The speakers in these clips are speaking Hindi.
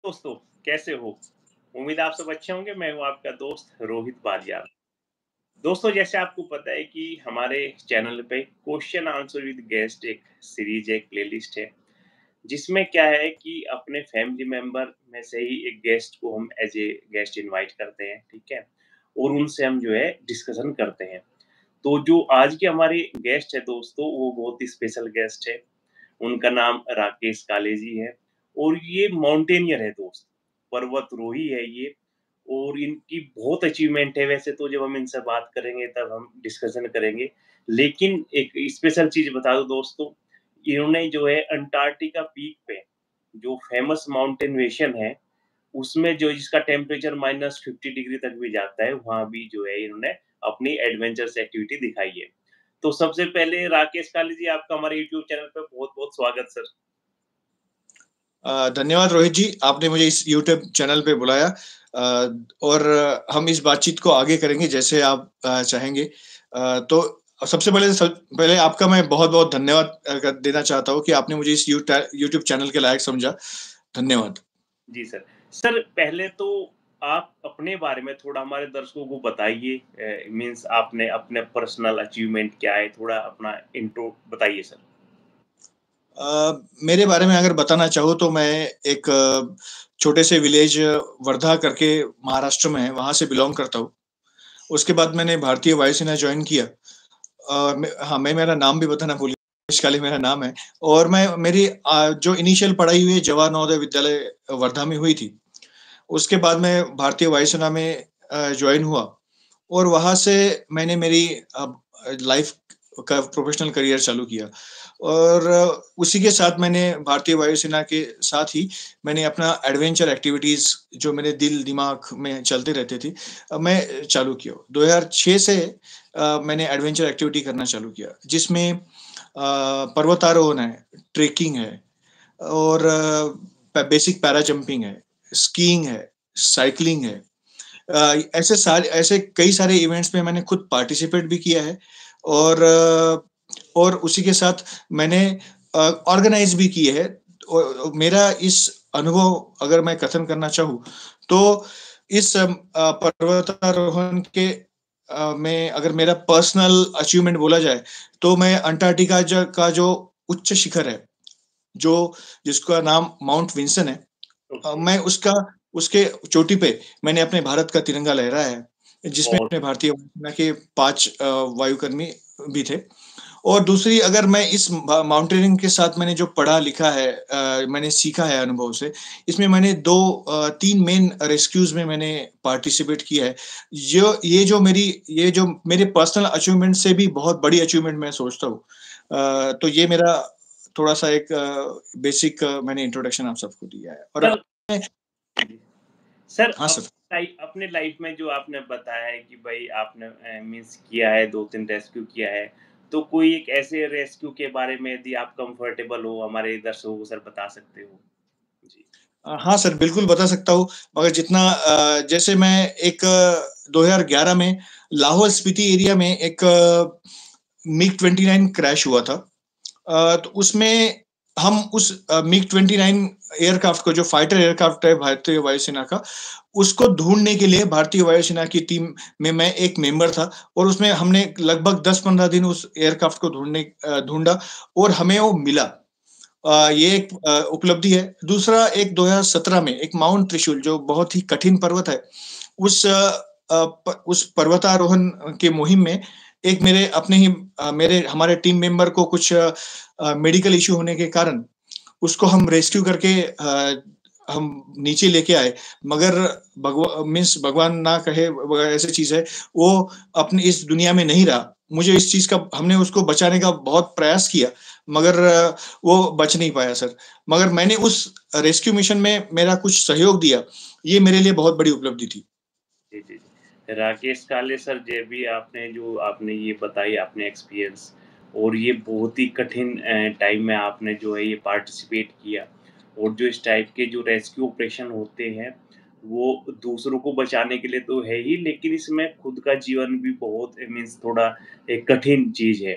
दोस्तों, कैसे हो? उम्मीद है आप सब अच्छे होंगे। मैं हूँ आपका दोस्त रोहित बालियान। दोस्तों, जैसे आपको पता है कि हमारे चैनल पे क्वेश्चन आंसर विद गेस्ट एक सीरीज है, एक प्लेलिस्ट है, जिसमें क्या है कि अपने फैमिली मेंबर में से ही एक गेस्ट को हम एज़ ए गेस्ट इनवाइट करते हैं, ठीक है? और उनसे हम जो है डिस्कशन करते हैं। तो जो आज के हमारे गेस्ट है दोस्तों, वो बहुत ही स्पेशल गेस्ट है। उनका नाम राकेश काले जी है और ये माउंटेनियर है दोस्त, पर्वतरोही है ये और इनकी बहुत अचीवमेंट है। वैसे तो जब हम इनसे बात करेंगे तब हम डिस्कशन करेंगे, लेकिन एक स्पेशल चीज़ बता दूँ दोस्तों, इन्होंने जो है अंटार्कटिका पीक पे जो फेमस माउंटेनेशन है, उसमें जो जिसका टेम्परेचर -50 डिग्री तक भी जाता है, वहाँ भी जो है इन्होंने अपनी एडवेंचरस एक्टिविटी दिखाई है। तो सबसे पहले राकेश काले जी, आपका हमारे यूट्यूब चैनल पे बहुत-बहुत स्वागत सर। धन्यवाद रोहित जी, आपने मुझे इस यूट्यूब चैनल पे बुलाया और हम इस बातचीत को आगे करेंगे जैसे आप चाहेंगे। तो सबसे पहले आपका मैं बहुत-बहुत धन्यवाद देना चाहता हूँ कि आपने मुझे इस यूट्यूब चैनल के लायक समझा। धन्यवाद। जी सर। सर पहले तो आप अपने बारे में थोड़ा हमारे दर्शकों को बताइए, मीन्स आपने अपने पर्सनल अचीवमेंट क्या है? थोड़ा अपना इंट्रो बताइए सर। मेरे बारे में अगर बताना चाहूँ तो मैं एक छोटे से विलेज वर्धा करके महाराष्ट्र में है, वहाँ से बिलॉन्ग करता हूँ। उसके बाद मैंने भारतीय वायुसेना जॉइन किया। मैं मेरा नाम भी बताना भूल गया, राकेश काले मेरा नाम है और मैं मेरी जो इनिशियल पढ़ाई हुई है जवाहर नवोदय विद्यालय वर्धा में हुई थी। उसके बाद मैं भारतीय वायुसेना में जॉइन हुआ और वहाँ से मैंने मेरी लाइफ का प्रोफेशनल करियर चालू किया और उसी के साथ मैंने भारतीय वायुसेना के साथ ही मैंने अपना एडवेंचर एक्टिविटीज़ जो मेरे दिल-दिमाग में चलते रहते थी मैं चालू किया। 2006 से मैंने एडवेंचर एक्टिविटी करना चालू किया, जिसमें पर्वतारोहण है, ट्रेकिंग है और बेसिक पैरा जंपिंग है, स्कीइंग है, साइक्लिंग है। ऐसे कई सारे इवेंट्स में मैंने खुद पार्टिसिपेट भी किया है और उसी के साथ मैंने ऑर्गेनाइज़ भी किए हैं। मेरा इस अनुभव अगर मैं कथन करना चाहूँ, तो इस पर्वतारोहण के में अगर मेरा पर्सनल अचीवमेंट बोला जाए, तो मैं अंटार्कटिका का जो उच्च शिखर है, जो जिसका नाम माउंट विंसन है, ओके। मैं उसके चोटी पे मैंने अपने भारत का तिरंगा लहराया है, जिसमें बहुत अपने भारतीय वायुसेना के 5 वायुकर्मी भी थे। और दूसरी अगर मैं इस माउंटेनियरिंग के साथ मैंने जो पढ़ा लिखा है मैंने सीखा है अनुभव से, इसमें मैंने 3 मेन रेस्क्यूज़ में मैंने पार्टिसिपेट किया है। ये जो मेरे पर्सनल अचीवमेंट से भी बहुत बड़ी अचीवमेंट मैं सोचता हूँ। तो ये मेरा थोड़ा-सा एक बेसिक मैंने इंट्रोडक्शन आप सबको दिया है और सर। जी। सर हाँ सर। अपने लाइफ में जो आपने बताया है कि भाई आपने मीन्स किया है, 2-3 रेस्क्यू किया है, तो कोई एक ऐसे रेस्क्यू के बारे में यदि आप कंफर्टेबल हो, हमारे दर्शकों को सर बता सकते हो? जी। हाँ सर, बिल्कुल बता सकता हूँ, मगर जितना जैसे मैं एक 2011 में लाहौल स्पीति एरिया में एक मिग-29 क्रैश हुआ था। तो उसमें हम उस मिग-29 एयरक्राफ्ट को जो फाइटर एयरक्राफ्ट है भारतीय वायुसेना का, उसको ढूँढने के लिए भारतीय वायुसेना की टीम में मैं एक मेंबर था और उसमें हमने लगभग 10-15 दिन उस एयरक्राफ्ट को ढूँढा और हमें वो मिला। ये एक उपलब्धि है। दूसरा एक 2017 में एक माउंट त्रिशूल जो बहुत ही कठिन पर्वत है, उस पर्वतारोहण के मुहिम में एक मेरे अपने ही मेरे हमारे टीम मेंबर को कुछ मेडिकल इश्यू होने के कारण उसको हम रेस्क्यू करके हम नीचे लेके आए। मगर भगवान ना कहे ऐसी चीज़ है, वो अपनी इस दुनिया में नहीं रहा। मुझे इस चीज़ का हमने उसको बचाने का बहुत प्रयास किया, मगर वो बच नहीं पाया सर। मगर मैंने उस रेस्क्यू मिशन में मेरा कुछ सहयोग दिया, ये मेरे लिए बहुत बड़ी उपलब्धि थी। जी, जी, जी। राकेश काले सर, जो आपने ये बताई आपने एक्सपीरियंस, और ये बहुत ही कठिन टाइम में आपने जो है ये पार्टिसिपेट किया, और जो इस टाइप के जो रेस्क्यू ऑपरेशन होते हैं, वो दूसरों को बचाने के लिए तो है ही, लेकिन इसमें खुद का जीवन भी बहुत मीन्स थोड़ा एक कठिन चीज़ है।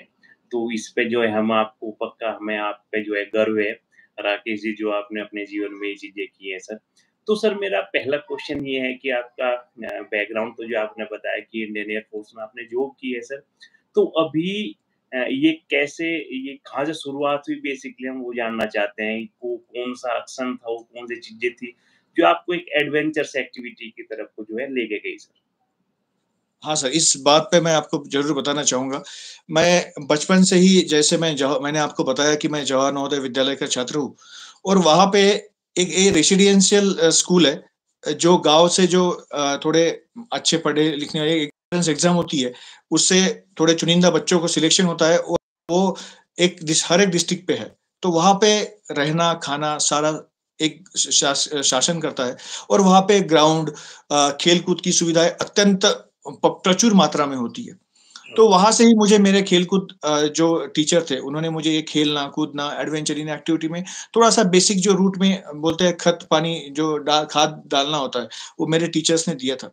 तो इस पे जो है हम आपको पक्का हमें आप पे जो है गर्व है, राकेश जी, जो आपने अपने जीवन में ये चीज़ें की हैं सर। तो सर मेरा पहला क्वेश्चन ये है कि आपका बैकग्राउंड तो जो आपने बताया कि इंडियन एयर फोर्स में आपने जॉब की है सर। तो अभी ये कैसे ये कहाँ से शुरुआत हुई बेसिकली हम वो जानना चाहते हैं। वो कौन-सा एक्शन था, वो कौन-सी चीज़ें थी, जो आपको एक एडवेंचरस एक्टिविटी की तरफ को जो है लेके गई सर? हाँ सर, इस बात पे मैं आपको ज़रूर बताना चाहूँगा। मैं बचपन से ही जैसे मैंने आपको बताया कि मैं जवाहर नवोदय विद्यालय का छात्र हूँ और वहाँ पे एक रेसिडेंशियल स्कूल है जो गाँव से जो थोड़े अच्छे पढ़े-लिखने वाले एंट्रेंस एग्ज़ाम होती है, उससे थोड़े चुनिंदा बच्चों को सिलेक्शन होता है और वो हर एक डिस्ट्रिक्ट पे है। तो वहाँ पे रहना, खाना सारा एक शासन करता है और वहाँ पे ग्राउंड खेल-कूद की सुविधाएँ अत्यंत प्रचुर मात्रा में होती है। तो वहाँ से ही मुझे मेरे खेल-कूद जो टीचर थे, उन्होंने मुझे ये खेलना, कूदना, एडवेंचरिंग एक्टिविटी में थोड़ा-सा बेसिक जो रूट में बोलते हैं खत पानी जो खाद डालना होता है, वो मेरे टीचर्स ने दिया था।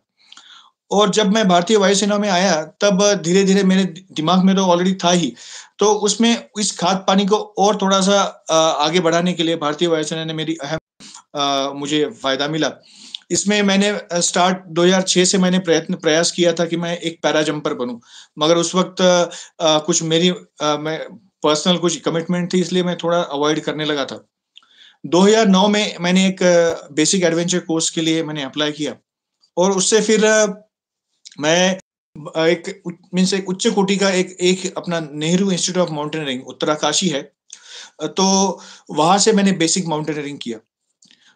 और जब मैं भारतीय वायुसेना में आया, तब धीरे-धीरे मेरे दिमाग में तो ऑलरेडी था ही, तो उसमें इस खाद पानी को और थोड़ा-सा आगे बढ़ाने के लिए भारतीय वायुसेना ने मेरी मुझे फ़ायदा मिला। इसमें मैंने स्टार्ट 2006 से मैंने प्रयास किया था कि मैं एक पैरा जंपर बनूँ। मगर उस वक़्त कुछ मैं पर्सनल कुछ कमिटमेंट थी इसलिए मैं थोड़ा अवॉइड करने लगा था। 2009 में मैंने एक बेसिक एडवेंचर कोर्स के लिए मैंने अप्लाई किया और उससे फिर मैं एक मीन्स एक उच्च कोटि का एक एक अपना Nehru institute of mountaineering Uttarkashi है। तो वहाँ से मैंने बेसिक माउंटेनियरिंग किया।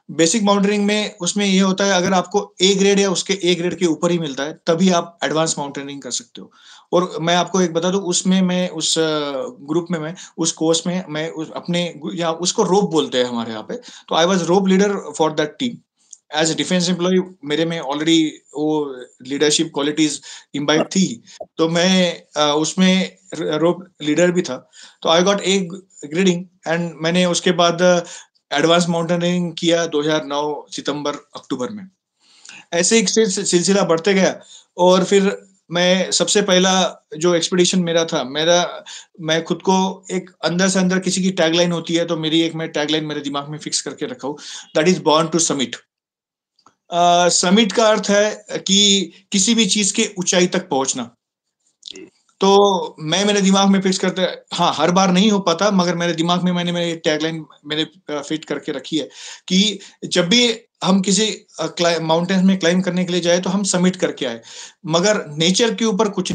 बेसिक माउंटेनियरिंग में उसमें ये होता है अगर आपको ए ग्रेड या उसके ए ग्रेड के ऊपर ही मिलता है, तभी आप एडवांस माउंटेनियरिंग कर सकते हो। और मैं आपको एक बता दूँ उसमें मैं उस ग्रुप में मैं उस कोर्स में मैं उस अपने या उसको रोप बोलते हैं हमारे यहाँ पे। तो I was rope leader for that team. As a defence employee मेरे में ऑलरेडी वो लीडरशिप क्वालिटीज़ इम्बाइब थी। तो मैं उसमें रोप लीडर भी था। तो I got a grading and मैंने उसके बाद एडवांस माउंटेनियरिंग किया 2009 सितंबर-अक्टूबर में। ऐसे एक सिलसिला बढ़ते गया और फिर मैं सबसे पहला जो एक्सपीडिशन मेरा था, मैं खुद को एक अंदर से अंदर किसी की टैगलाइन होती है, तो मेरी एक मैं टैगलाइन मेरे दिमाग में फिक्स करके रखा हूँ, that is born to summit. Summit का अर्थ है कि किसी भी चीज़ के ऊँचाई तक पहुँचना। जी। तो मैं मेरे दिमाग में फिक्स करते हाँ, हर बार नहीं हो पाता मगर मेरे दिमाग में मैंने मेरी टैगलाइन फिट करके रखी है कि जब भी हम किसी माउंटेन में क्लाइंब करने के लिए जाए तो हम समिट करके आए। मगर नेचर के ऊपर कुछ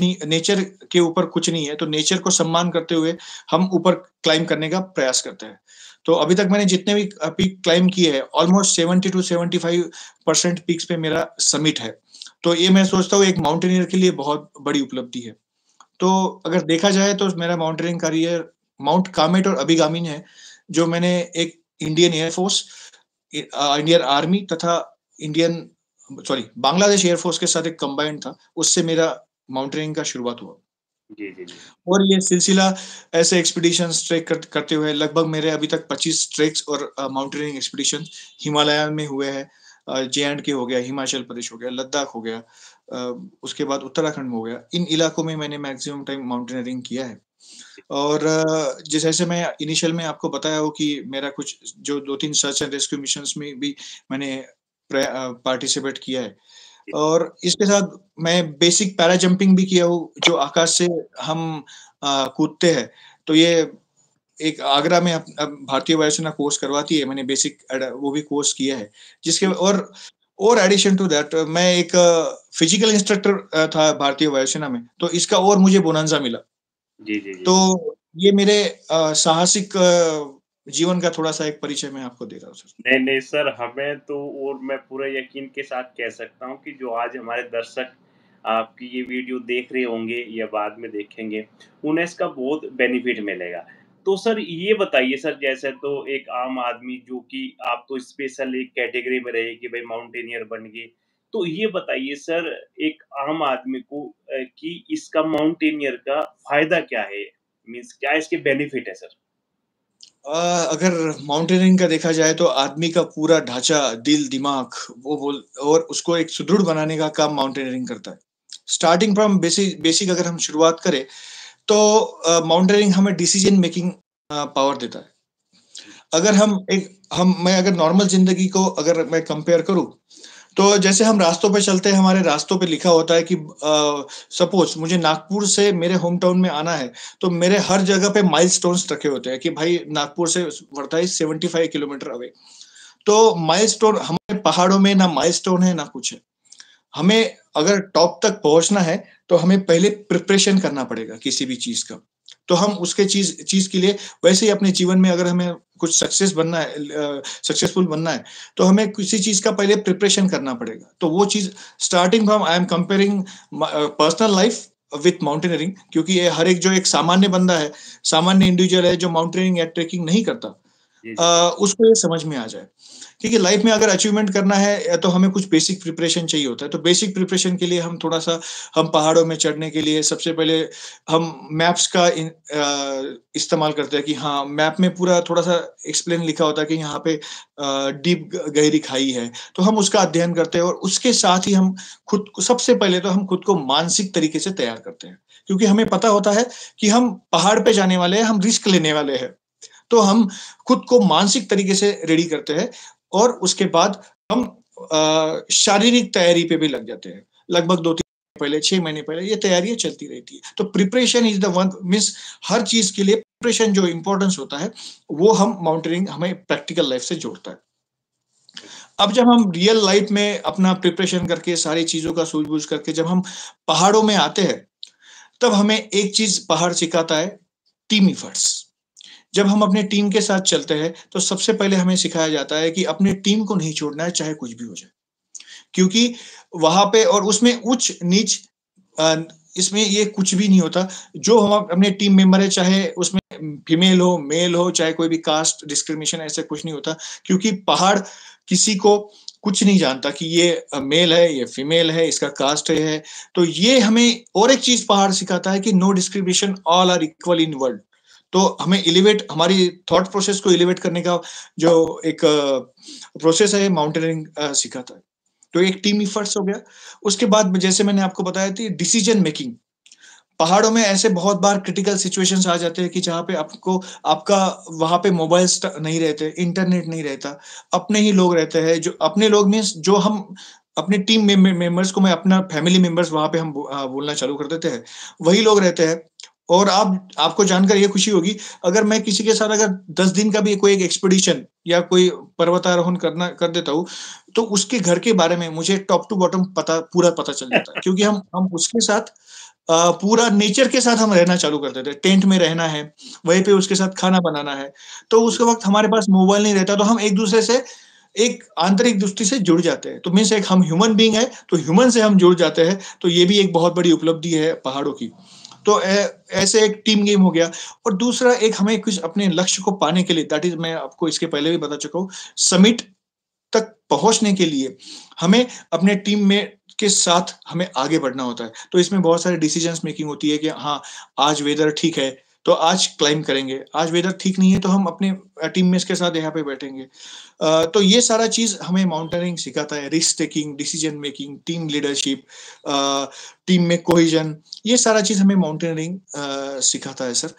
नहीं है, तो नेचर को सम्मान करते हुए हम ऊपर क्लाइंब करने का प्रयास करते हैं। तो अभी तक मैंने जितने भी पीक क्लाइंब किए हैं, ऑलमोस्ट 70 टू 75% पीक्स पे मेरा समिट है। तो ये मैं सोचता हूँ एक माउंटेनियर के लिए बहुत बड़ी उपलब्धि है। तो अगर देखा जाए तो मेरा माउंटेनियरिंग करियर माउंट कामेट और अभिगामिन है, जो मैंने एक Indian air force, Indian army तथा इंडियन बांग्लादेश एयर फोर्स के साथ एक कंबाइंड था, उससे मेरा माउंटेनियरिंग का शुरुआत हुआ। जी, जी, जी। और ये सिलसिला ऐसे एक्सपीडिशंस ट्रेक करते हुए लगभग मेरे अभी तक 25 ट्रेक्स और माउंटेनियरिंग एक्सपीडिशन हिमालय में हुए हैं। जे एंड के हो गया, हिमाचल प्रदेश हो गया, लद्दाख हो गया, उसके बाद उत्तराखंड में हो गया। इन इलाकों में मैंने मैक्सिमम टाइम माउंटेनियरिंग किया है। और जैसे मैं इनिशियल में आपको बताया हो कि मेरा कुछ जो 2-3 सर्च एंड रेस्क्यू मिशंस में भी मैंने पार्टिसिपेट किया है। जी, और इसके साथ मैं बेसिक पैरा जंपिंग भी किया हूँ, जो आकाश से हम कूदते हैं। तो ये एक आगरा में भारतीय वायुसेना कोर्स करवाती है, मैंने बेसिक वो भी कोर्स किया है। जिसके जी, और एडिशन टू दैट मैं एक फिजिकल इंस्ट्रक्टर था भारतीय वायुसेना में, तो इसका और मुझे बोनंज़ा मिला। जी, जी, जी। तो ये मेरे साहसिक जीवन का थोड़ा-सा एक परिचय मैं आपको दे रहा हूँ सर। नहीं, नहीं सर, हमें तो और मैं पूरे यकीन के साथ कह सकता हूँ कि जो आज हमारे दर्शक आपकी ये वीडियो देख रहे होंगे या बाद में देखेंगे, उन्हें इसका बहुत बेनिफिट मिलेगा। तो सर ये बताइए सर जैसे तो एक आम आदमी जो कि आप तो स्पेशल एक कैटेगरी में रहे कि भाई माउंटेनियर बन गए। तो ये बताइए सर एक आम आदमी को कि इसका माउंटेनियर का फ़ायदा क्या है? मीन्स क्या इसके बेनिफिट है सर? अगर माउंटेनियरिंग का देखा जाए तो आदमी का पूरा ढाँचा, दिल, दिमाग वो बोल और उसको एक सुदृढ़ बनाने का काम माउंटेनियरिंग करता है। स्टार्टिंग फ्रॉम बेसिक बेसिक अगर हम शुरुआत करें तो माउंटेनियरिंग हमें डिसीजन मेकिंग पावर देता है। अगर मैं अगर नॉर्मल ज़िंदगी को अगर मैं कंपेयर करूँ, तो जैसे हम रास्तों पे चलते हैं, हमारे रास्तों पे लिखा होता है कि सपोज़ मुझे नागपुर से मेरे होम टाउन में आना है, तो मेरे हर जगह पे माइलस्टोन्स रखे होते हैं कि भाई नागपुर से वर्धा इज़ 75 किलोमीटर अवे। तो माइलस्टोन हमारे पहाड़ों में ना माइलस्टोन है, ना कुछ है। हमें अगर टॉप तक पहुँचना है, तो हमें पहले प्रिपरेशन करना पड़ेगा किसी भी चीज़ का। तो हम उसके चीज़ चीज़ के लिए वैसे ही अपने जीवन में अगर हमें कुछ सक्सेसफुल बनना है, तो हमें किसी चीज़ का पहले प्रिपरेशन करना पड़ेगा। तो वो चीज़ starting from I am comparing personal life with mountaineering, क्योंकि ये हर एक जो एक सामान्य बंदा है, सामान्य इंडिविजुअल है जो माउंटेनियरिंग या ट्रेकिंग नहीं करता, जी, जी। उसको ये समझ में आ जाए। क्योंकि लाइफ में अगर अचीवमेंट करना है तो हमें कुछ बेसिक प्रिपरेशन चाहिए होता है। तो बेसिक प्रिपरेशन के लिए हम पहाड़ों में चढ़ने के लिए सबसे पहले हम मैप्स का इस्तेमाल करते हैं कि हाँ, मैप में पूरा थोड़ा-सा एक्सप्लेन लिखा होता है कि यहाँ पे डीप ग गहरी खाई है। तो हम उसका अध्ययन करते हैं और उसके साथ ही हम सबसे पहले तो हम खुद को मानसिक तरीके से तैयार करते हैं। क्योंकि हमें पता होता है कि हम पहाड़ पे जाने वाले हैं, हम रिस्क लेने वाले हैं। तो हम खुद को मानसिक तरीके से रेडी करते हैं और उसके बाद हम शारीरिक तैयारी पे भी लग जाते हैं। लगभग 2-3 पहले, 6 महीने पहले ये तैयारियाँ चलती रहती है। तो preparation is the one means हर चीज़ के लिए प्रिपरेशन जो इम्पोर्टेंस होता है, वो हम माउंटेनियरिंग हमें प्रैक्टिकल लाइफ से जोड़ता है। अब जब हम रियल लाइफ में अपना प्रिपरेशन करके सारी चीज़ों का सूझबूझ करके जब हम पहाड़ों में आते हैं, तब हमें एक चीज़ पहाड़ सिखाता है, टीम एफर्ट्स। जब हम अपने टीम के साथ चलते हैं, तो सबसे पहले हमें सिखाया जाता है कि अपनी टीम को नहीं छोड़ना है, चाहे कुछ भी हो जाए। क्योंकि वहाँ पे और उसमें ऊँच-नीच अ, इसमें ये कुछ भी नहीं होता। जो हम अपने टीम मेंबर है, चाहे उसमें फीमेल हो, मेल हो, चाहे कोई भी कास्ट डिस्क्रिमिनेशन ऐसा कुछ नहीं होता। क्योंकि पहाड़ किसी को कुछ नहीं जानता कि ये मेल है, ये फीमेल है, इसका कास्ट है। तो ये हमें और एक चीज़ पहाड़ सिखाता है कि no discrimination, all are equal in world. तो हमें हमारी थॉट प्रोसेस को एलिवेट करने का जो एक प्रोसेस है, माउंटेनियरिंग सिखाता है। तो एक टीम एफर्ट्स हो गया। उसके बाद जैसे मैंने आपको बताया थी डिसीजन मेकिंग। पहाड़ों में ऐसे बहुत बार क्रिटिकल सिचुएशंस आ जाते हैं कि जहाँ पे आपका वहाँ पे मोबाइल्स नहीं रहते, इंटरनेट नहीं रहता, अपने ही लोग रहते हैं, जो अपने लोग मीन्स जो हम अपने टीम मेंबर्स को मैं अपना फैमिली मेंबर्स वहाँ पे हम बोलना चालू कर देते हैं। वही लोग रहते हैं और आपको जानकर ये खुशी होगी, अगर मैं किसी के साथ अगर 10 दिन का भी कोई एक एक्सपीडिशन या कोई पर्वतारोहण कर देता हूँ, तो उसके घर के बारे में मुझे टॉप टू बॉटम पूरा पता चल जाता है। क्योंकि हम उसके साथ पूरा नेचर के साथ हम रहना चालू कर देते हैं। टेंट में रहना है, वहीं पे उसके साथ खाना बनाना है। तो उस वक़्त हमारे पास मोबाइल नहीं रहता, तो हम एक-दूसरे से एक आंतरिक दृष्टि से जुड़ जाते हैं। तो मीन्स एक हम ह्यूमन बीइंग है, तो ह्यूमन से हम जुड़ जाते हैं, तो ये भी एक बहुत बड़ी उपलब्धि है पहाड़ों की। तो ऐसे एक टीम गेम हो गया और दूसरा एक हमें कुछ अपने लक्ष्य को पाने के लिए दैट इज़ मैं आपको इसके पहले भी बता चुका हूँ, समिट तक पहुँचने के लिए हमें अपने टीम में के साथ हमें आगे बढ़ना होता है। तो इसमें बहुत सारे डिसीजंस मेकिंग होती है कि हाँ, आज वेदर ठीक है, तो आज क्लाइंब करेंगे। आज वेदर ठीक नहीं है, तो हम अपने टीममेट्स के साथ यहाँ पे बैठेंगे। तो ये सारा चीज़ हमें माउंटेनियरिंग सिखाता है, risk taking, decision making, team leadership, team में कोहेजन, ये सारा चीज़ हमें माउंटेनियरिंग सिखाता है सर।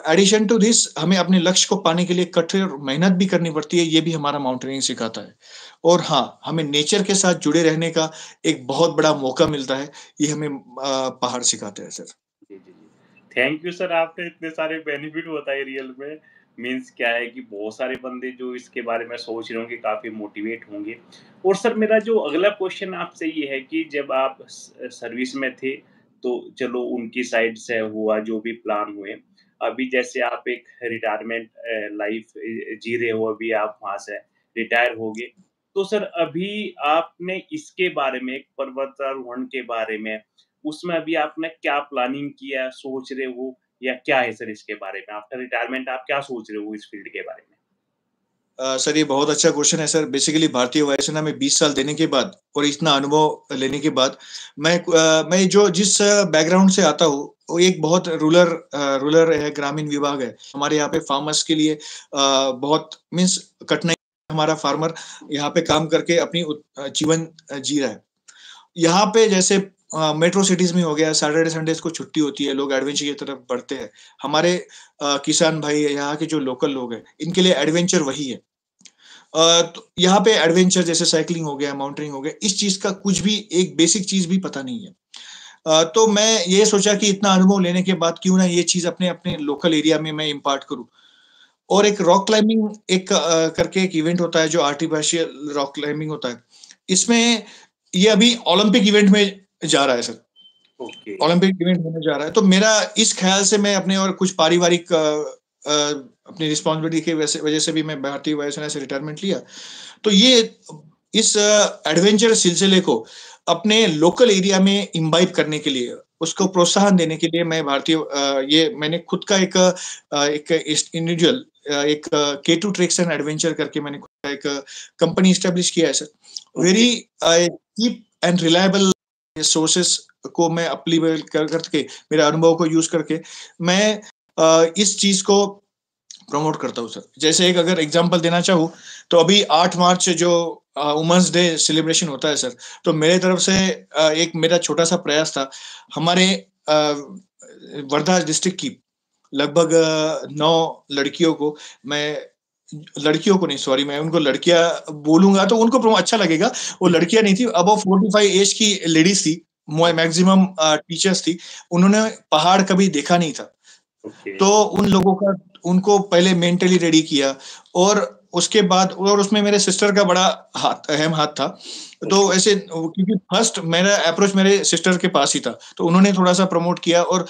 एडिशन टू दिस हमें अपने लक्ष्य को पाने के लिए कठोर मेहनत भी करनी पड़ती है, ये भी हमारा माउंटेनियरिंग सिखाता है। और हाँ, हमें नेचर के साथ जुड़े रहने का एक बहुत बड़ा मौका मिलता है, ये हमें पहाड़ सिखाते हैं सर। जी, जी, जी। थैंक यू सर, आपने इतने सारे बेनिफिट बताए रियल में। मीन्स क्या है कि बहुत सारे बंदे जो इसके बारे में सोच रहे होंगे काफ़ी मोटिवेट होंगे। और सर मेरा जो अगला क्वेश्चन आपसे ये है कि जब आप सर्विस में थे, तो चलो उनकी साइड से हुआ जो भी प्लान हुए। अभी जैसे आप एक रिटायरमेंट लाइफ जी रहे हो, अभी आप वहाँ से रिटायर हो गए। तो सर अभी आपने इसके बारे में, एक पर्वतारोहण के बारे में, उसमें अभी आपने क्या प्लानिंग किया, सोच रहे हो या क्या है सर इसके बारे में? आफ्टर रिटायरमेंट आप क्या सोच रहे हो इस फील्ड के बारे में? सर ये बहुत अच्छा क्वेश्चन है सर। बेसिकली भारतीय वायुसेना में 20 साल देने के बाद और इतना अनुभव लेने के बाद मैं जो जिस बैकग्राउंड से आता हूँ, वो एक बहुत रूरल है, ग्रामीण विभाग है। हमारे यहाँ पे फार्मर्स के लिए बहुत मीन्स कठिनाई, हमारा फार्मर यहाँ पे काम करके अपनी जीवन जी रहा है। यहाँ पे जैसे मेट्रो सिटीज में हो गया, सैटरडे संडेज को छुट्टी होती है, लोग एडवेंचर की तरफ बढ़ते हैं। हमारे किसान भाई, यहाँ के जो लोकल लोग हैं, इनके लिए एडवेंचर वही है। तो यहाँ पे एडवेंचर जैसे साइक्लिंग हो गया, माउंटेनिंग हो गया, इस चीज का कुछ भी एक बेसिक चीज भी पता नहीं है। तो मैं ये सोचा कि इतना अनुभव लेने के बाद क्यों ना ये चीज अपने अपने लोकल एरिया में मैं इम्पार्ट करूँ। और एक रॉक क्लाइंबिंग एक करके एक इवेंट होता है जो आर्टिफिशियल रॉक क्लाइंबिंग होता है। इसमें ये अभी ओलंपिक इवेंट में जा रहा है सर। ओके। ओलंपिक इवेंट होने जा रहा है। तो मेरा इस ख्याल से मैं अपने और कुछ पारिवारिक अपनी रिस्पॉन्सिबिलिटी की वजह से भी मैं भारतीय वायुसेना से रिटायरमेंट लिया। तो ये इस एडवेंचर सिलसिले को अपने लोकल एरिया में इम्बाइब करने के लिए, उसको प्रोत्साहन देने के लिए मैं ये मैंने खुद का एक इंडिविजुअल एक K2 ट्रिक्स एंड एडवेंचर करके मैंने खुद का एक कंपनी एस्टेब्लिश किया है sir. Very cheap and reliable sources को मैं अप्लीकेबल करके, मेरे अनुभव को यूज करके मैं इस चीज को प्रमोट करता हूँ सर। जैसे एक अगर एग्जांपल देना चाहूँ तो अभी 8 मार्च जो वुमेन्स डे सेलिब्रेशन होता है सर, तो मेरे तरफ से एक मेरा छोटा सा प्रयास था। हमारे वर्धा डिस्ट्रिक्ट की लगभग 9 लड़कियों को मैं लड़कियों को नहीं, सॉरी, मैं उनको लड़कियां बोलूंगा तो उनको अच्छा लगेगा। वो लड़कियां नहीं थी, अबव 45 एज की लेडीज थी, मैक्सिमम टीचर्स थी। उन्होंने पहाड़ कभी देखा नहीं था। ओके। तो उन लोगों का उनको पहले मेंटली रेडी किया और उसके बाद, और उसमें मेरे सिस्टर का बड़ा अहम हाथ था। तो ऐसे क्योंकि फर्स्ट मेरा अप्रोच मेरे सिस्टर के पास ही था, तो उन्होंने थोड़ा सा प्रमोट किया और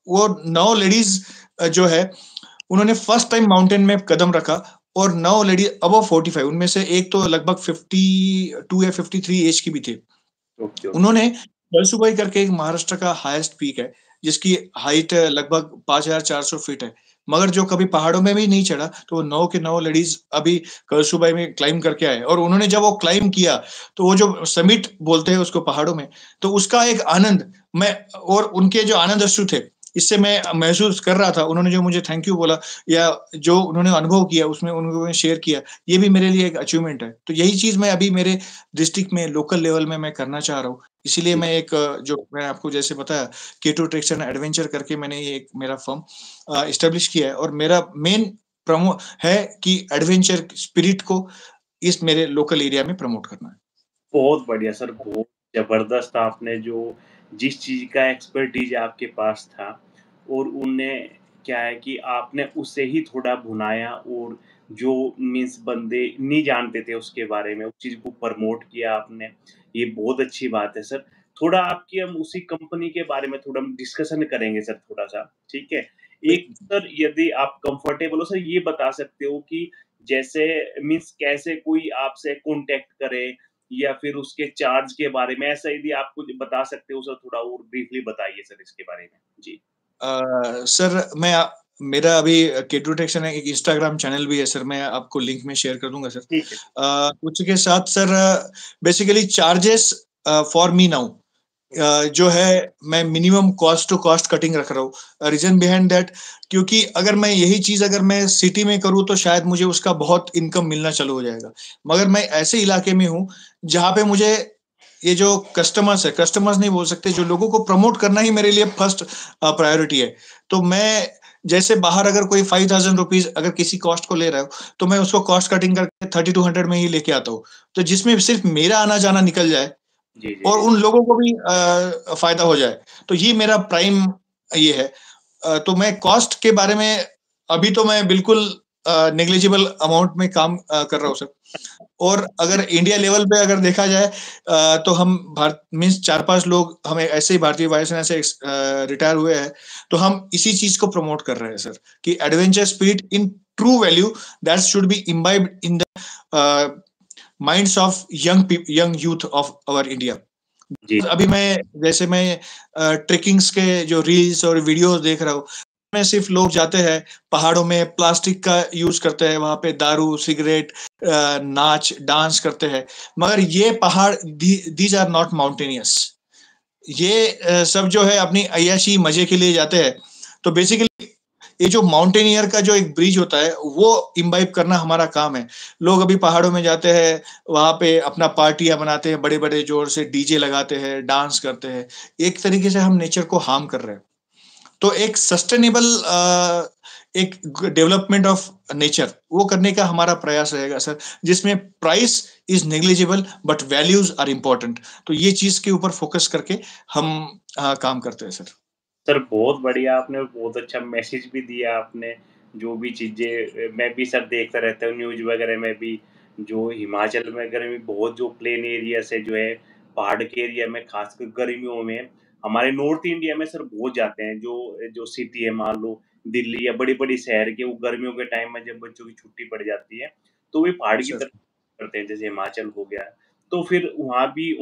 वो 9 लेडीज जो है उन्होंने फर्स्ट टाइम माउंटेन में कदम रखा। और 9 लेडी अबव 45, उनमें से एक तो लगभग 52 या 53 एज की भी थी। उन्होंने कलसुबाई करके एक महाराष्ट्र का हाईएस्ट पीक है, जिसकी हाइट लगभग 5400 फीट है। मगर जो कभी पहाड़ों में भी नहीं चढ़ा, तो वो 9 के 9 लेडीज अभी कलसुबाई में क्लाइम करके आए। और उन्होंने जब वो क्लाइम किया, तो वो जो समिट बोलते हैं उसको पहाड़ों में, तो उसका एक आनंद मैं, और उनके जो आनंद अश्रु थे, इससे मैं महसूस कर रहा था। उन्होंने जो मुझे थैंक यू बोला या जो उन्होंने अनुभव किया उसमें उन्होंने शेयर किया, ये भी मेरे लिए एक अचीवमेंट है। तो यही चीज मैं अभी मेरे डिस्ट्रिक्ट में लोकल लेवल में मैं करना चाह रहा हूँ। इसीलिए मैं जो मैं आपको जैसे बताया, K2 ट्रिक्स एंड एडवेंचर करके मैंने ये एक मेरा फर्म एस्टेब्लिश किया है। और मेरा मेन प्रमो है कि एडवेंचर स्पिरिट को इस मेरे लोकल एरिया में प्रमोट करना है। बहुत बढ़िया सर, बहुत ज़बरदस्त आपने जो जिस चीज़ का एक्सपर्टीज़ आपके पास था और उनने क्या है कि आपने उसे ही थोड़ा भुनाया और जो मीन्स बंदे नहीं जानते थे उसके बारे में, उस चीज़ को प्रमोट किया आपने। ये बहुत अच्छी बात है सर। थोड़ा आपकी हम उसी कंपनी के बारे में थोड़ा हम डिस्कशन करेंगे सर थोड़ा-सा, ठीक है? एक सर यदि आप कंफर्टेबल हो सर ये बता सकते हो कि जैसे मीन्स कैसे कोई आपसे कॉन्टैक्ट करे या फिर उसके चार्ज के बारे में ऐसा यदि आप कुछ बता सकते हो सर थोड़ा और ब्रीफली बताइए सर इसके बारे में? जी। सर मेरा अभी K2 ट्रिक्स एंड एक इंस्टाग्राम चैनल भी है सर, मैं आपको लिंक में शेयर कर दूंगा सर। ठीक है। उसके साथ sir basically charges for me now जो है, मैं minimum cost to cost cutting रख रहा हूँ। रीजन बिहाइंड दैट, क्योंकि अगर मैं यही चीज अगर मैं सिटी में करूँ तो शायद मुझे उसका बहुत इनकम मिलना चालू हो जाएगा। मगर मैं ऐसे इलाके में हूँ जहाँ पे मुझे ये जो कस्टमर्स है, कस्टमर्स नहीं बोल सकते, जो लोगों को प्रमोट करना ही मेरे लिए फर्स्ट प्रायोरिटी है। तो मैं जैसे बाहर अगर कोई 5000 रुपीज अगर किसी कॉस्ट को ले रहा हूँ, तो मैं उसको कॉस्ट कटिंग करके 3200 में ही लेके आता हूँ। तो जिसमें सिर्फ मेरा आना जाना निकल जाए जी, जी, और जी। उन लोगों को भी फायदा हो जाए। तो ये मेरा प्राइम ये है। तो मैं कॉस्ट के बारे में अभी तो मैं बिल्कुल नेग्लिजिबल अमाउंट में काम कर रहा हूँ सर। और अगर इंडिया लेवल पे अगर देखा जाए, तो हम भारत मीन्स 4-5 लोग हमें ऐसे ही भारतीय वायुसेना से रिटायर हुए हैं। तो हम इसी चीज को प्रमोट कर रहे हैं सर, कि adventure spirit in true value that should be imbibed in the minds of young youth of our India. जी। अभी मैं ट्रेकिंग्स के जो रील्स और वीडियोस देख रहा हूँ, में सिर्फ लोग जाते हैं पहाड़ों में, प्लास्टिक का यूज करते हैं, वहां पे दारू सिगरेट नाच डांस करते हैं। मगर ये पहाड़ दीज आर नॉट माउंटेनियस। ये सब जो है अपनी अय्याशी मजे के लिए जाते हैं। तो बेसिकली ये जो माउंटेनियर का जो एक ब्रिज होता है वो इम्बाइब करना हमारा काम है। लोग अभी पहाड़ों में जाते हैं, वहां पे अपना पार्टियां बनाते हैं, बड़े बड़े जोर से डीजे लगाते हैं, डांस करते हैं। एक तरीके से हम नेचर को हार्म कर रहे हैं। तो एक सस्टेनेबल एक डेवलपमेंट ऑफ नेचर वो करने का हमारा प्रयास रहेगा सर, जिसमें price is negligible but values are important. तो ये चीज के ऊपर फोकस करके हम काम करते हैं सर। सर बहुत बढ़िया, आपने बहुत अच्छा मैसेज भी दिया आपने। जो भी चीज़ें मैं भी सर देखता रहता हूँ न्यूज़ वगैरह में भी, जो हिमाचल में वगैरह में बहुत जो प्लेन एरिया से जो है, पहाड़ के एरिया में खासकर गर्मियों में, हमारे नॉर्थ इंडिया में सर बहुत जाते हैं। जो जो सिटी है मान लो दिल्ली या बड़ी-बड़ी शहर के, वो गर्मियों के टाइम में जब बच्चों की छुट्टी पड़ जाती है, तो वे पहाड़ की सर तरफ करते हैं, जैसे हिमाचल हो गया। तो फिर वहाँ भी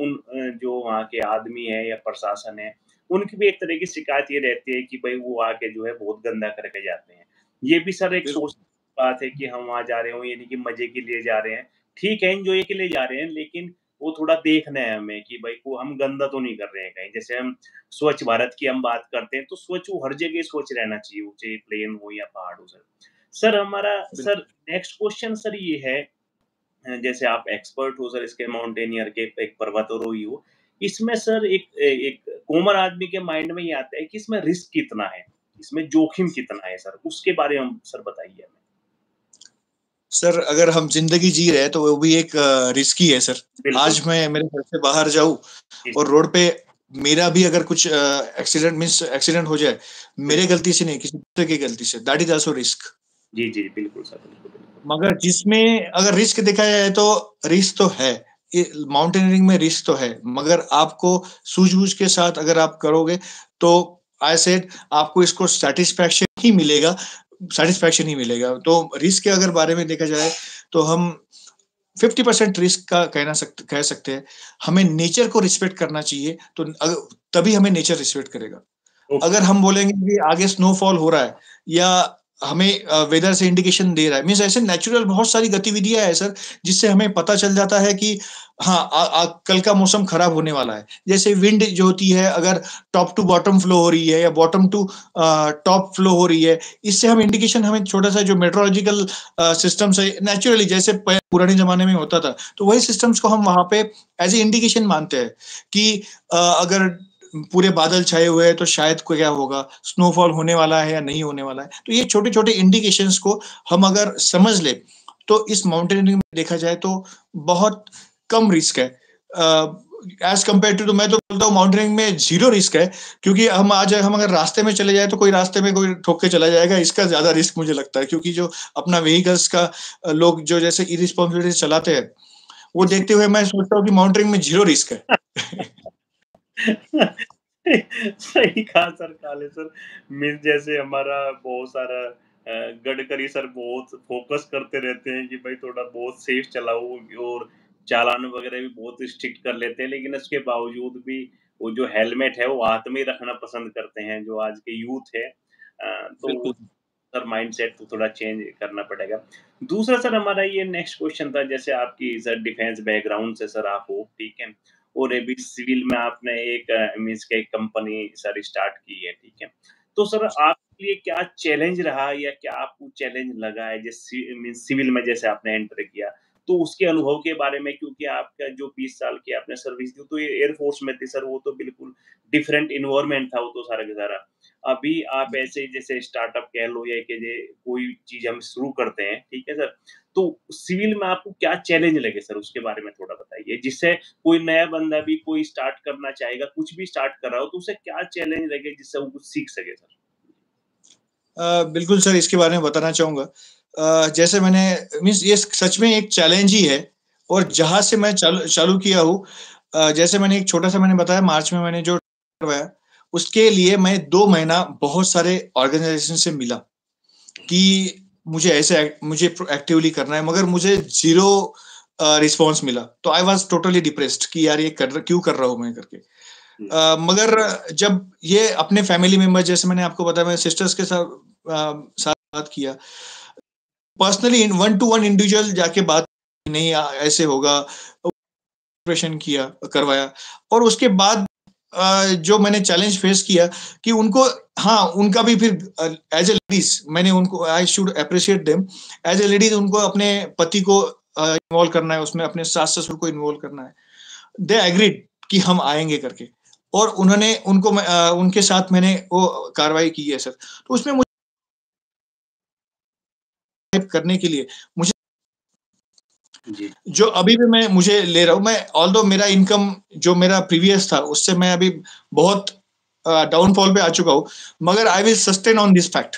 जो वहाँ के आदमी है या प्रशासन है, उनकी भी एक तरह की शिकायत ये रहती है कि भई वो आके जो है बहुत गंदा करके जाते हैं। ये भी सर एक सोच बिल्कुल बात है कि हम वहाँ जा रहे हों, ये नहीं कि मज़े के लिए जा रहे हैं। ठीक है, एन्जॉय के लिए जा रहे हैं, लेकिन वो थोड़ा देखना है हमें कि भई को हम गंदा तो नहीं कर रहे हैं कहीं। जैसे हम स्वच्छ भारत की हम बात करते हैं, तो स्वच्छ वो हर जगह स्वच्छ रहना चाहिए, वो चाहे प्लेन हो या पहाड़ हो सर। सर हमारा सर बिल्कुल नेक्स्ट क्वेश्चन सर ये है, जैसे आप एक्सपर्ट हो सर इसके, माउंटेनियर के, एक पर्वतारोही हो। इसमें सर एक कॉमन आदमी के माइंड में ये आता है कि इसमें रिस्क कितना है? इसमें जोखिम कितना है सर? उसके बारे में हम सर बताइए हमें। सर, अगर हम जिंदगी जी रहे हैं तो वो भी एक रिस्की है सर। बिल्कुल। आज मैं मेरे घर से बाहर जाऊं जी, और रोड पे मेरा भी अगर कुछ एक्सीडेंट हो जाए, मेरे बिल्कुल। गलती से नहीं, किसी दूसरे की गलती से, दैट इज आल्सो रिस्क। जी, जी, बिल्कुल सर, बिल्कुल, बिल्कुल। मगर जिसमें अगर रिस्क देखा जाए तो रिस्क तो है। ये माउंटेनियरिंग में रिस्क तो है, मगर आपको सूझबूझ के साथ अगर आप करोगे तो आई सेड आपको इसको सैटिस्फैक्शन ही मिलेगा। तो रिस्क के अगर बारे में देखा जाए तो हम 50% रिस्क का कह सकते हैं। हमें नेचर को रिस्पेक्ट करना चाहिए, तो तभी हमें नेचर रिस्पेक्ट करेगा। ओके। अगर हम बोलेंगे कि आगे स्नोफॉल हो रहा है या हमें वेदर से इंडिकेशन दे रहा है, मीन्स ऐसे नेचुरल बहुत सारी गतिविधियां है सर, जिससे हमें पता चल जाता है कि हाँ कल का मौसम खराब होने वाला है। जैसे विंड जो होती है, अगर टॉप टू बॉटम फ्लो हो रही है या बॉटम टू टॉप फ्लो हो रही है, इससे हम इंडिकेशन, हमें छोटा सा जो मेट्रोलॉजिकल सिस्टम्स है नेचुरली जैसे पुराने जमाने में होता था, तो वही सिस्टम्स को हम वहां पे एज ए इंडिकेशन मानते हैं कि अगर पूरे बादल छाए हुए हैं तो शायद को क्या होगा, स्नोफॉल होने वाला है या नहीं होने वाला है। तो ये छोटे-छोटे इंडिकेशंस को हम अगर समझ ले, तो इस माउंटेनियरिंग में देखा जाए तो बहुत कम रिस्क है। एज़ कंपेयर टू, तो मैं तो बोलता हूँ माउंटेनियरिंग में ज़ीरो रिस्क है, क्योंकि हम अगर रास्ते में चले जाएँ तो कोई रास्ते में कोई ठोक के चला जाएगा, इसका ज़्यादा रिस्क मुझे लगता है। क्योंकि जो अपना व्हीकल्स का लोग जो जैसे इर्रेस्पॉन्सिबिलिटी से चलाते हैं, वो जी। देखते हुए मैं सोचता हूँ कि माउंटेनियरिंग में ज़ीरो रिस्क है। सही कहा सर, काले सर। मीन्स जैसे हमारा बहुत सारा गडकरी सर बहुत फ़ोकस करते रहते हैं कि भाई थोड़ा बहुत सेफ चलाओ, और चालान वगैरह भी बहुत स्ट्रिक्ट कर लेते हैं, लेकिन उसके बावजूद भी वो जो हेलमेट है वो हाथ में ही रखना पसंद करते हैं, जो आज के यूथ है। तो वो बिल्कुल। सर माइंडसेट तो थोड़ा चेंज करना पड़ेगा। दूसरा सर हमारा ये नेक्स्ट क्वेश्चन था, जैसे आपकी सर डिफेंस बैकग्राउंड से सर आप हो, ठीक है? और अभी सिविल में आपने एक मीन्स कि एक कंपनी सर स्टार्ट की है, ठीक है? तो सर आपके लिए क्या चैलेंज रहा या क्या आपको चैलेंज लगा है मीन्स सिविल में जैसे आपने एंटर किया, तो उसके अनुभव के बारे में, क्योंकि आपका जो 20 साल की आपने सर्विस दी, तो ये एयर फोर्स में थी सर, वो तो बिल्कुल डिफरेंट एनवायरनमेंट था वो तो सारा का सारा। अभी आप ऐसे जैसे स्टार्टअप कह लो या कि कोई चीज़ हम शुरू करते हैं, ठीक है सर? तो सिविल में आपको क्या चैलेंज लगे सर, उसके बारे में थोड़ा बताइए? जिससे कोई नया बंदा भी कोई स्टार्ट करना चाहेगा, कुछ भी स्टार्ट कर रहा हो, तो उसे क्या चैलेंज लगे जिससे वो कुछ सीख सके सर? बिल्कुल सर, इसके बारे में बताना चाहूँगा। जैसे मैंने, मीन्स ये सच में एक चैलेंज ही है, और जहाँ से मैं चालू चालू किया हूँ, जैसे मैंने एक छोटा-सा मैंने बताया, मार्च में मैंने जो करवाया, उसके लिए मैं 2 महीना बहुत सारे ऑर्गनाइज़ेशन से मिला कि मुझे एक्टिवली करना है, मगर मुझे ज़ीरो रिस्पॉन्स मिला। तो आई वाज़ टोटली डिप्रेस्ड कि यार ये क्यों कर रहा हूँ मैं करके। हुँ, मगर जब ये अपने फैमिली मेंबर, जैसे मैंने आपको बताया, मैंने सिस्टर्स के साथ बात किया, personally in one two one individual जाके बात, नहीं ऐसे होगा, ऑपरेशन किया करवाया, और उसके बाद जो मैंने चैलेंज फेस किया कि उनको हाँ, उनका भी फिर एज़ अ लेडीज़ मैंने उनको I should appreciate them as a ladies उनको अपने पति को इन्वॉल्व करना है उसमें, अपने सास-ससुर को इन्वॉल्व करना है। दे एग्रीड कि हम आएँगे करके और उन्होंने उनको उनके साथ मैंने वो कार्रवाई की है सर। तो उसमें मुझे करने के लिए मुझे जी, जो अभी भी मैं मुझे ले रहा हूँ, मैं ऑल्दो मेरा इनकम जो मेरा प्रीवियस था, उससे मैं अभी बहुत डाउनफॉल पे आ चुका हूँ, मगर I will sustain on this fact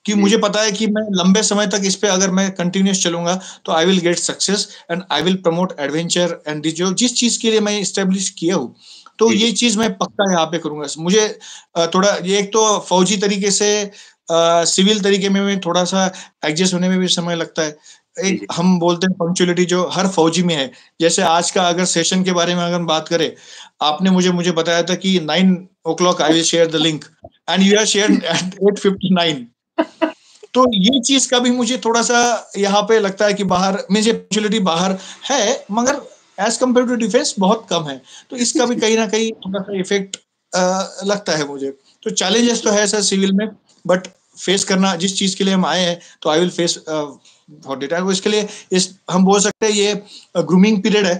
कि जी, मुझे पता है कि मैं लंबे समय तक इस पे अगर मैं कंटिन्यूअस चलूँगा, तो I will get success and I will promote adventure and the जो जिस चीज़ के लिए मैं एस्टेब्लिश किया हूँ, तो जी, ये जी, चीज़ मैं पक्का यहाँ पे करूँगा। मुझे थोड़ा ये एक तो फौजी तरीके से सिविल तरीके में भी थोड़ा-सा एडजस्ट होने में भी समय लगता है। जी, एक जी, हम बोलते हैं पंक्चुअलिटी जो हर फौजी में है। जैसे आज का अगर सेशन के बारे में अगर हम बात करें, आपने मुझे बताया था कि 9 o'clock I will share the link and you have shared at 8:59 तो ये चीज़ का भी मुझे थोड़ा-सा यहाँ पे लगता है कि बाहर मुझे पंक्चुअलिटी बाहर है, मगर एज़ कम्पेयर टू डिफेंस बहुत कम है। तो इसका भी कहीं न कहीं थोड़ा-सा इफ़ेक्ट लगता है मुझे। तो चैलेंजेस तो है सर सिविल में, बट फेस करना जिस चीज़ के लिए हम आए हैं, तो I will face for that इसके लिए इस हम बोल सकते हैं ये ग्रूमिंग पीरियड है।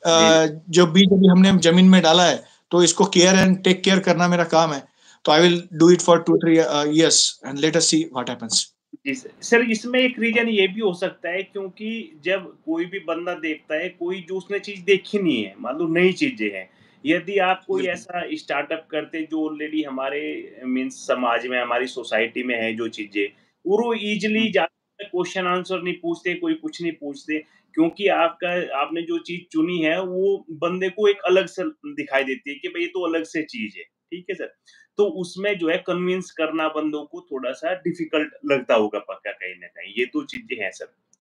जी, जी। जो बीज अभी हमने ज़मीन में डाला है, तो इसको केयर एंड टेक केयर करना मेरा काम है। तो I will do it for 2-3 years and let us see what happens. जी, सर इसमें एक रीज़न ये भी हो सकता है क्योंकि जब कोई भी बंदा देखता है, कोई जो उसने चीज़ देखी नहीं है, मान लो नई चीज़ें हैं। यदि आप कोई बिल्कुल। ऐसा स्टार्टअप करते जो ऑलरेडी हमारे मीन्स समाज में, हमारी सोसाइटी में है जो चीज़ें, वो ईज़िली हुँ, ज़्यादा क्वेश्चन आंसर नहीं पूछते, कोई कुछ नहीं पूछते क्योंकि आपने जो चीज़ चुनी है, वो बंदे को एक अलग से दिखाई देती है कि भई ये तो अलग से चीज़ है। ठीक है सर? तो उसमें जो है कन्विंस करना बंदों को थोड़ा-सा डिफ़िकल्ट लगता होगा पक्का कहीं न कहीं, ये तो चीज़ें हैं सर।